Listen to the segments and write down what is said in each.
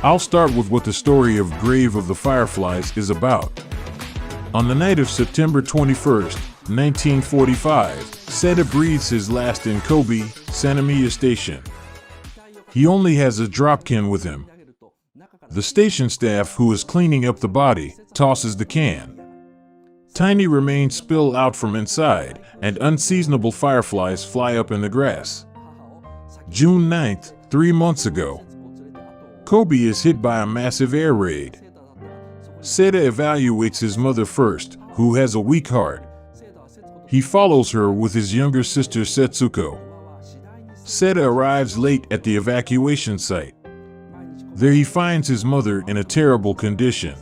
I'll start with what the story of Grave of the Fireflies is about. On the night of September 21st, 1945, Seda breathes his last in Kobe, Sanemiya Station. He only has a drop-can with him. The station staff, who is cleaning up the body, tosses the can. Tiny remains spill out from inside, and unseasonable fireflies fly up in the grass. June 9th, 3 months ago. Kobe is hit by a massive air raid. Seda evaluates his mother first, who has a weak heart. He follows her with his younger sister Setsuko. Seda arrives late at the evacuation site. There he finds his mother in a terrible condition.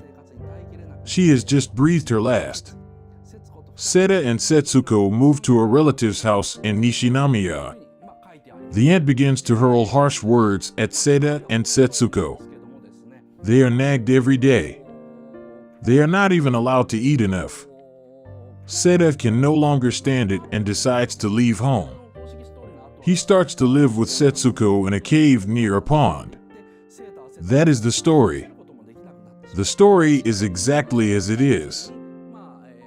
She has just breathed her last. Seda and Setsuko move to a relative's house in Nishinamiya. The aunt begins to hurl harsh words at Seda and Setsuko. They are nagged every day. They are not even allowed to eat enough. Seda can no longer stand it and decides to leave home. He starts to live with Setsuko in a cave near a pond. That is the story. The story is exactly as it is.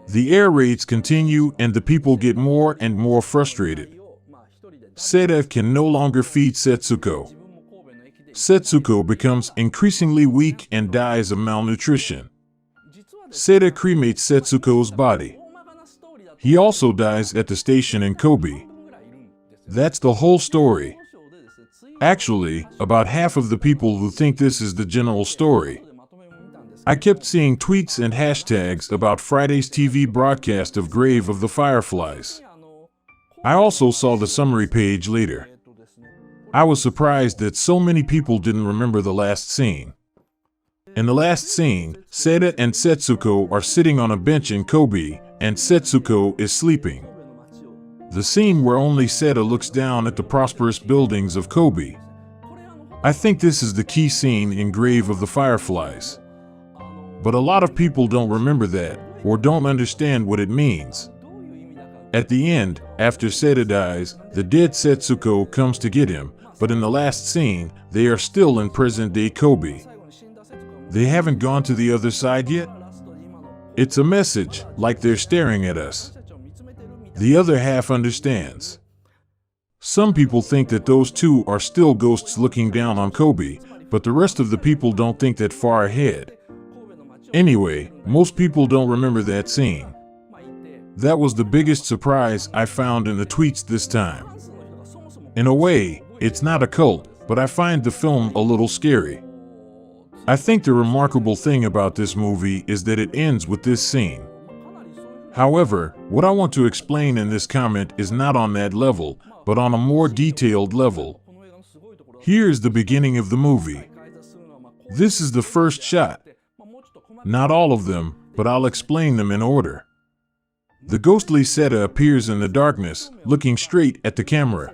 The air raids continue and the people get more and more frustrated. Seda can no longer feed Setsuko. Setsuko becomes increasingly weak and dies of malnutrition. Seda cremates Setsuko's body. He also dies at the station in Kobe. That's the whole story. Actually, about half of the people who think this is the general story. I kept seeing tweets and hashtags about Friday's TV broadcast of Grave of the Fireflies. I also saw the summary page later. I was surprised that so many people didn't remember the last scene. In the last scene, Seda and Setsuko are sitting on a bench in Kobe, and Setsuko is sleeping. The scene where only Seda looks down at the prosperous buildings of Kobe. I think this is the key scene in Grave of the Fireflies. But a lot of people don't remember that, or don't understand what it means. At the end, after Seda dies, the dead Setsuko comes to get him, but in the last scene, they are still in present-day Kobe. They haven't gone to the other side yet? It's a message, like they're staring at us. The other half understands. Some people think that those two are still ghosts looking down on Kobe, but the rest of the people don't think that far ahead. Anyway, most people don't remember that scene. That was the biggest surprise I found in the tweets this time. In a way, it's not a cult, but I find the film a little scary. I think the remarkable thing about this movie is that it ends with this scene. However, what I want to explain in this comment is not on that level, but on a more detailed level. Here's the beginning of the movie. This is the first shot. Not all of them, but I'll explain them in order. The ghostly Seda appears in the darkness, looking straight at the camera.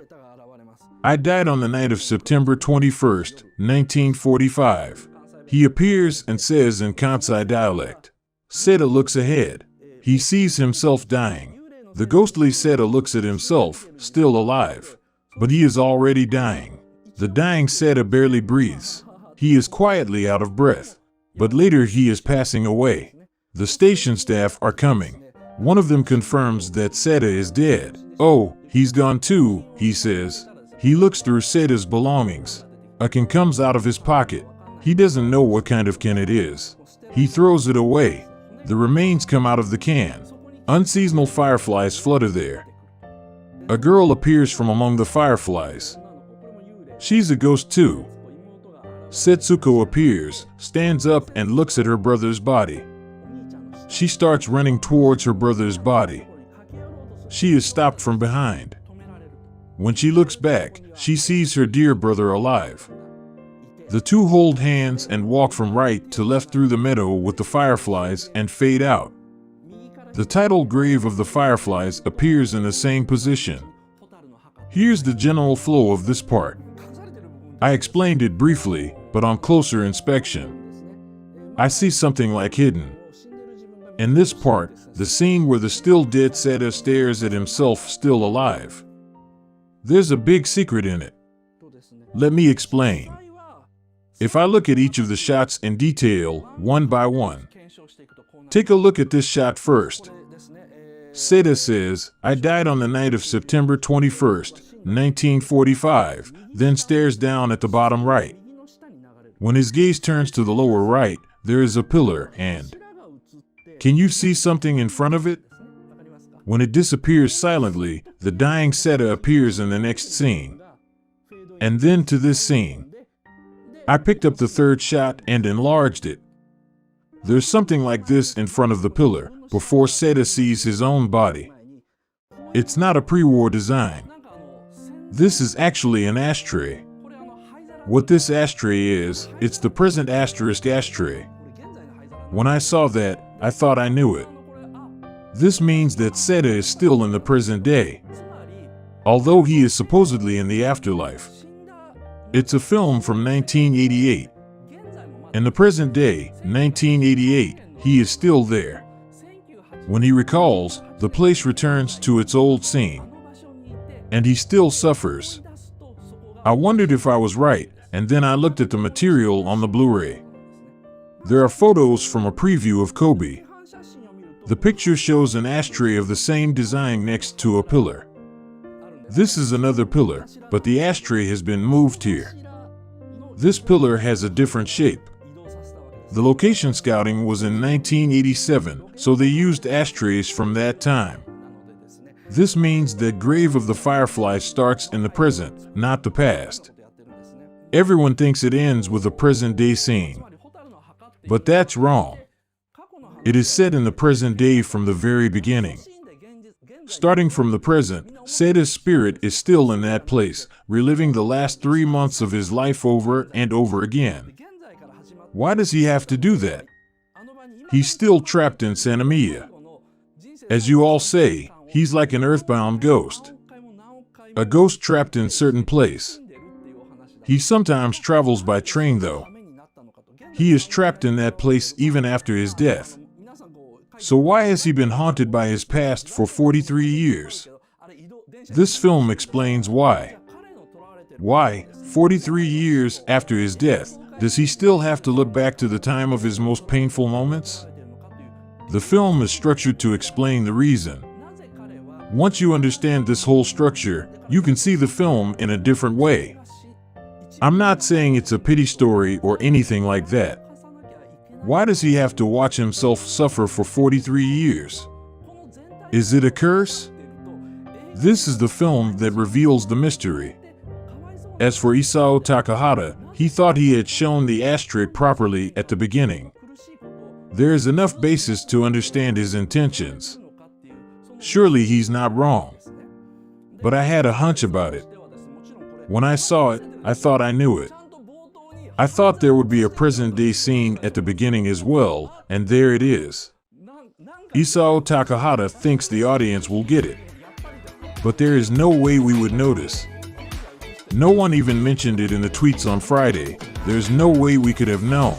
I died on the night of September 21st, 1945. He appears and says in Kansai dialect. Seda looks ahead. He sees himself dying. The ghostly Seda looks at himself, still alive. But he is already dying. The dying Seda barely breathes. He is quietly out of breath. But later he is passing away. The station staff are coming. One of them confirms that Seda is dead. Oh, he's gone too, he says. He looks through Seda's belongings. A can comes out of his pocket. He doesn't know what kind of can it is. He throws it away. The remains come out of the can. Unseasonal fireflies flutter there. A girl appears from among the fireflies. She's a ghost too. Setsuko appears, stands up and looks at her brother's body. She starts running towards her brother's body. She is stopped from behind. When she looks back, she sees her dear brother alive. The two hold hands and walk from right to left through the meadow with the fireflies and fade out. The title Grave of the Fireflies appears in the same position. Here's the general flow of this part. I explained it briefly, but on closer inspection, I see something like hidden. In this part, the scene where the still dead Seda stares at himself still alive. There's a big secret in it. Let me explain. If I look at each of the shots in detail, one by one. Take a look at this shot first. Seda says, "I died on the night of September 21st, 1945, then stares down at the bottom right. When his gaze turns to the lower right, there is a pillar and can you see something in front of it? When it disappears silently, the dying Seda appears in the next scene. And then to this scene. I picked up the third shot and enlarged it. There's something like this in front of the pillar, before Seda sees his own body. It's not a pre-war design. This is actually an ashtray. What this ashtray is, it's the present asterisk ashtray. When I saw that, I thought I knew it. This means that Seda is still in the present day, although he is supposedly in the afterlife. It's a film from 1988. In the present day, 1988, he is still there. When he recalls, the place returns to its old scene. And he still suffers. I wondered if I was right, and then I looked at the material on the Blu-ray. There are photos from a preview of Kobe. The picture shows an ashtray of the same design next to a pillar. This is another pillar, but the ashtray has been moved here. This pillar has a different shape. The location scouting was in 1987, so they used ashtrays from that time. This means that Grave of the Fireflies starts in the present, not the past. Everyone thinks it ends with a present-day scene. But that's wrong. It is set in the present day from the very beginning. Starting from the present, Seda's spirit is still in that place, reliving the last 3 months of his life over and over again. Why does he have to do that? He's still trapped in Sanemiya. As you all say, he's like an earthbound ghost. A ghost trapped in a certain place. He sometimes travels by train though. He is trapped in that place even after his death. So why has he been haunted by his past for 43 years? This film explains why. Why, 43 years after his death, does he still have to look back to the time of his most painful moments? The film is structured to explain the reason. Once you understand this whole structure, you can see the film in a different way. I'm not saying it's a pity story or anything like that. Why does he have to watch himself suffer for 43 years? Is it a curse? This is the film that reveals the mystery. As for Isao Takahata, he thought he had shown the ashtray properly at the beginning. There is enough basis to understand his intentions. Surely he's not wrong. But I had a hunch about it. When I saw it, I thought I knew it. I thought there would be a present-day scene at the beginning as well, and there it is. Isao Takahata thinks the audience will get it. But there is no way we would notice. No one even mentioned it in the tweets on Friday. There's no way we could have known.